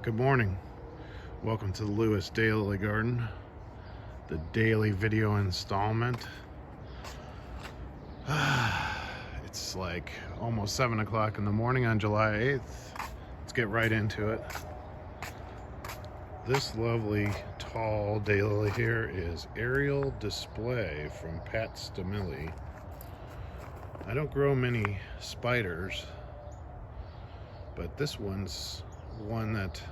Good morning. Welcome to the Lewis Daylily Garden, the daily video installment. It's like almost 7 o'clock in the morning on July 8th. Let's get right into it. This lovely tall daylily here is Aerial Display from Pat Stamilli. I don't grow many spiders, but this one's one that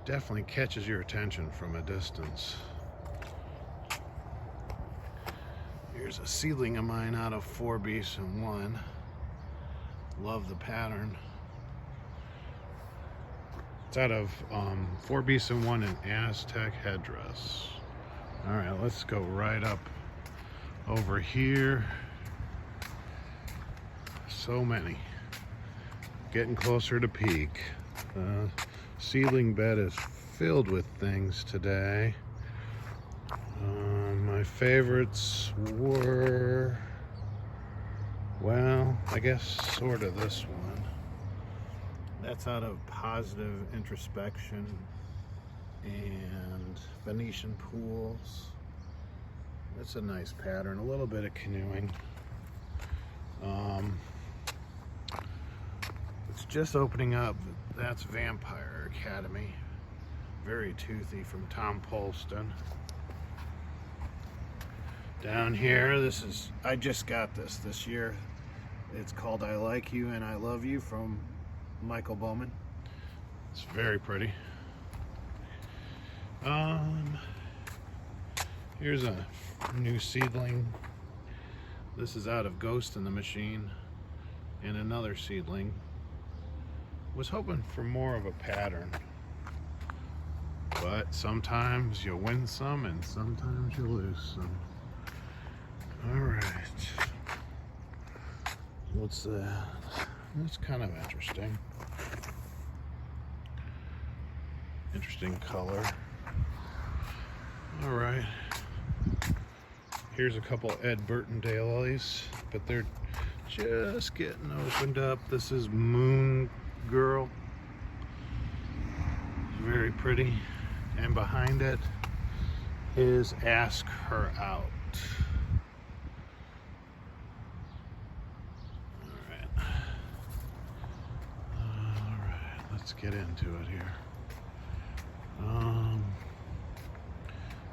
definitely catches your attention from a distance. Here's a seedling of mine out of 4 beasts and 1. Love the pattern. It's out of 4 beasts and 1 in Aztec headdress. All right, let's go right up over here. So many. Getting closer to peak. Seedling bed is filled with things today. My favorites were, well, I guess sort of this one. That's out of Positive Introspection and Venetian Pools. That's a nice pattern, a little bit of canoeing. It's just opening up. That's Vampire Academy. Very toothy from Tom Polston. Down here, this is, I just got this year. It's called I Like You and I Love You from Michael Bowman. It's very pretty. Here's a new seedling. This is out of Ghost in the Machine, and another seedling. Was hoping for more of a pattern, but sometimes you win some and sometimes you lose some. All right, what's that? That's kind of interesting. Interesting color. All right, here's a couple Ed Burton daylilies, but they're just getting opened up. This is Moon Girl, very pretty, and behind it is Ask Her Out. All right, let's get into it here.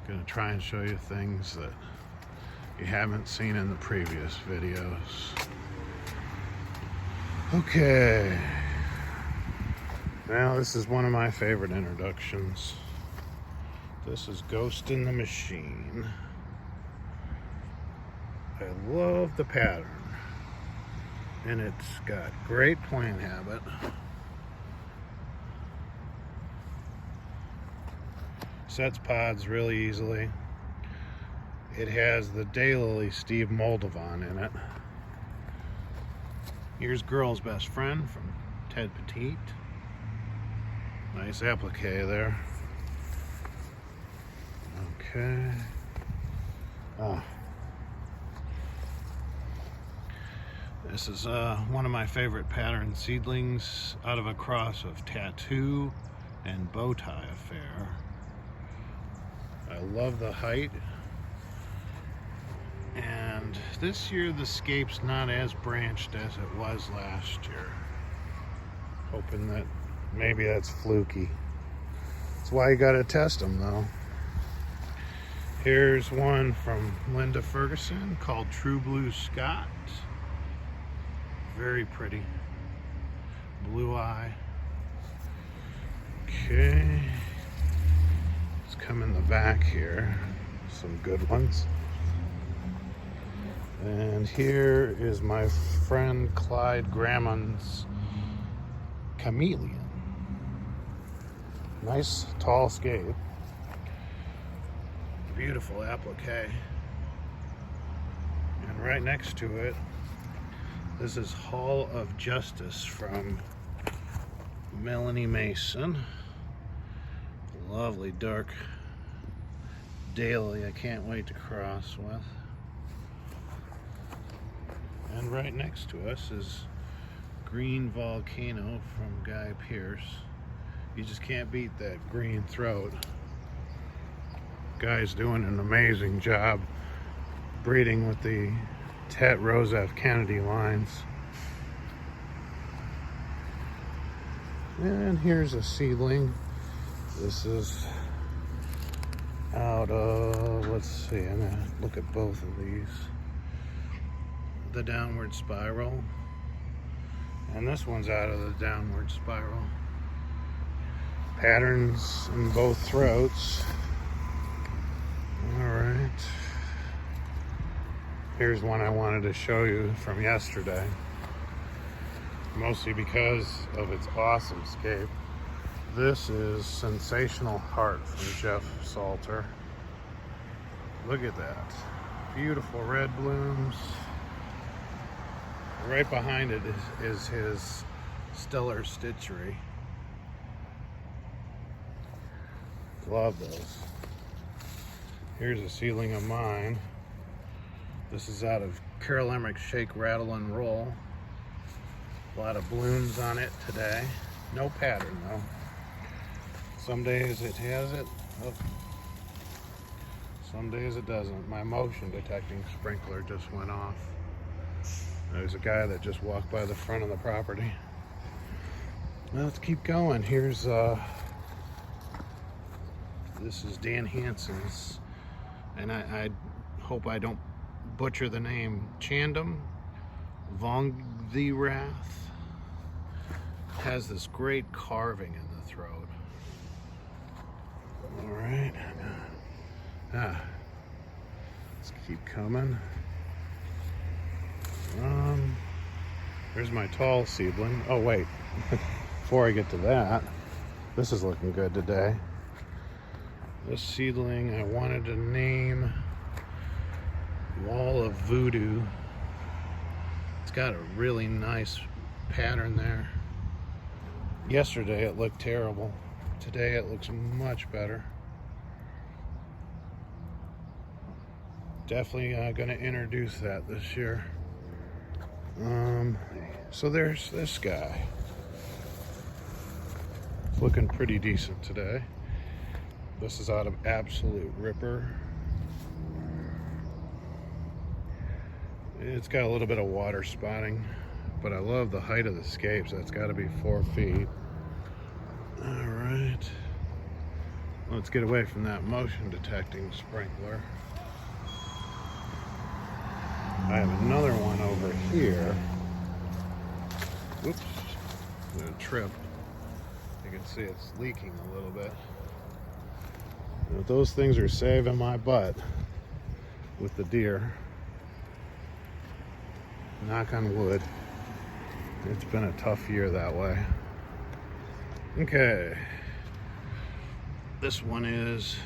Gonna try and show you things that you haven't seen in the previous videos. Okay. Now this is one of my favorite introductions. This is Ghost in the Machine. I love the pattern, and it's got great plant habit. Sets pods really easily. It has the daylily Steve Moldovan in it. Here's Girl's Best Friend from Ted Petit. Nice applique there. Okay. This is one of my favorite pattern seedlings out of a cross of Tattoo and Bowtie Affair. I love the height. And this year the scape's not as branched as it was last year. Hoping that maybe that's fluky. That's why you gotta test them though. Here's one from Linda Ferguson called True Blue Scott. Very pretty. Blue eye. Okay. Let's come in the back here. Some good ones. And here is my friend Clyde Gramon's Chameleon. Nice tall scape. Beautiful applique. And right next to it, this is Hall of Justice from Melanie Mason. Lovely dark daylily I can't wait to cross with. And right next to us is Green Volcano from Guy Pearce. You just can't beat that green throat. Guy's doing an amazing job breeding with the Tet Rose F. Kennedy lines. And here's a seedling. This is out of, let's see, I'm gonna look at both of these. The downward spiral. And this one's out of the downward spiral. Patterns in both throats. All right. Here's one I wanted to show you from yesterday. Mostly because of its awesome scape. This is Sensational Heart from Jeff Salter. Look at that. Beautiful red blooms. Right behind it is his Stellar Stitchery. Love those. Here's a seedling of mine. This is out of Carol Emmerich Shake, Rattle, and Roll. A lot of blooms on it today. No pattern though. Some days it has it. Oh. Some days it doesn't. My motion detecting sprinkler just went off. There's a guy that just walked by the front of the property. Well, let's keep going. Here's this is Dan Hansen's, and I hope I don't butcher the name. Chandam Vongthirath has this great carving in the throat. All right. Let's keep coming. There's my tall seedling. Oh wait, before I get to that, this is looking good today. This seedling I wanted to name Wall of Voodoo. It's got a really nice pattern there. Yesterday it looked terrible. Today it looks much better. Definitely going to introduce that this year. So there's this guy. It's looking pretty decent today. This is out of Absolute Ripper. It's got a little bit of water spotting, but I love the height of the scapes. That's got to be 4 feet. All right. Let's get away from that motion detecting sprinkler. I have another one over here. Oops, I'm gonna trip. You can see it's leaking a little bit. But those things are saving my butt with the deer. Knock on wood. It's been a tough year that way. Okay. This one is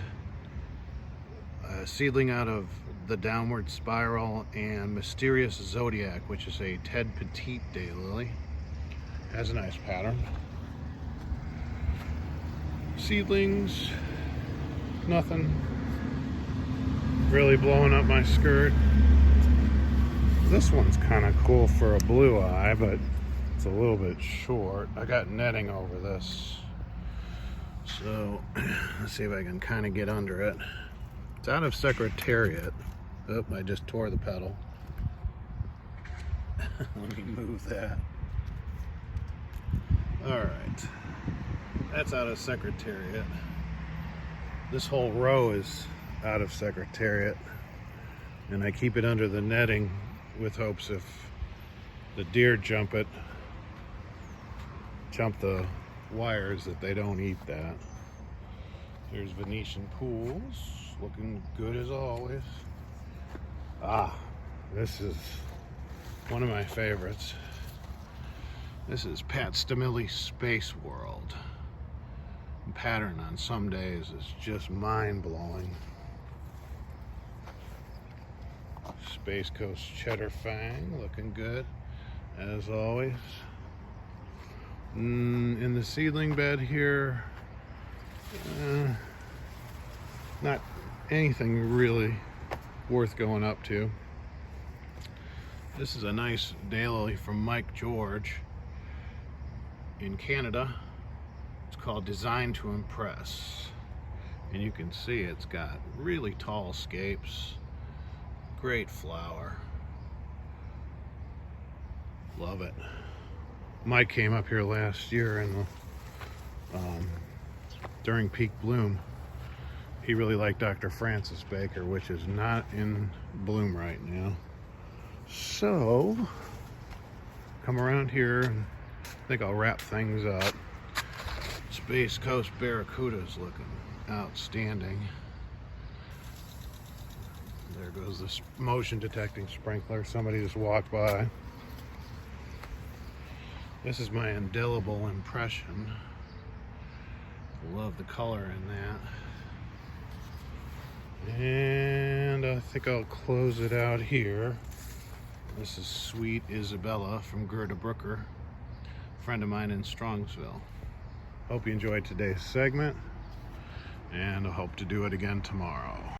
a seedling out of the Downward Spiral and Mysterious Zodiac, which is a Ted Petite Daylily. Has a nice pattern. Seedlings, nothing really blowing up my skirt. This one's kind of cool for a blue eye, but it's a little bit short. I got netting over this, so let's see if I can kind of get under it. It's out of Secretariat. Oh, I just tore the pedal. Let me move that. All right, that's out of Secretariat. This whole row is out of Secretariat, and I keep it under the netting with hopes if the deer jump the wires, that they don't eat that. There's Venetian Pools, looking good as always. This is one of my favorites. This is Pat Stamilli Space World. The pattern on some days is just mind-blowing. Space Coast Cheddar Fang, looking good as always. In the seedling bed here, not anything really worth going up to. This is a nice daylily from Mike George in Canada. It's called Designed to Impress. And you can see it's got really tall scapes. Great flower. Love it. Mike came up here last year and during peak bloom. He really liked Dr. Francis Baker, which is not in bloom right now. So, come around here and I think I'll wrap things up. Space Coast Barracuda's looking outstanding. There goes this motion detecting sprinkler. Somebody just walked by. This is my indelible impression. Love the color in that. And I think I'll close it out here. This is Sweet Isabella from Gerda Brooker, friend of mine in Strongsville. Hope you enjoyed today's segment, and I hope to do it again tomorrow.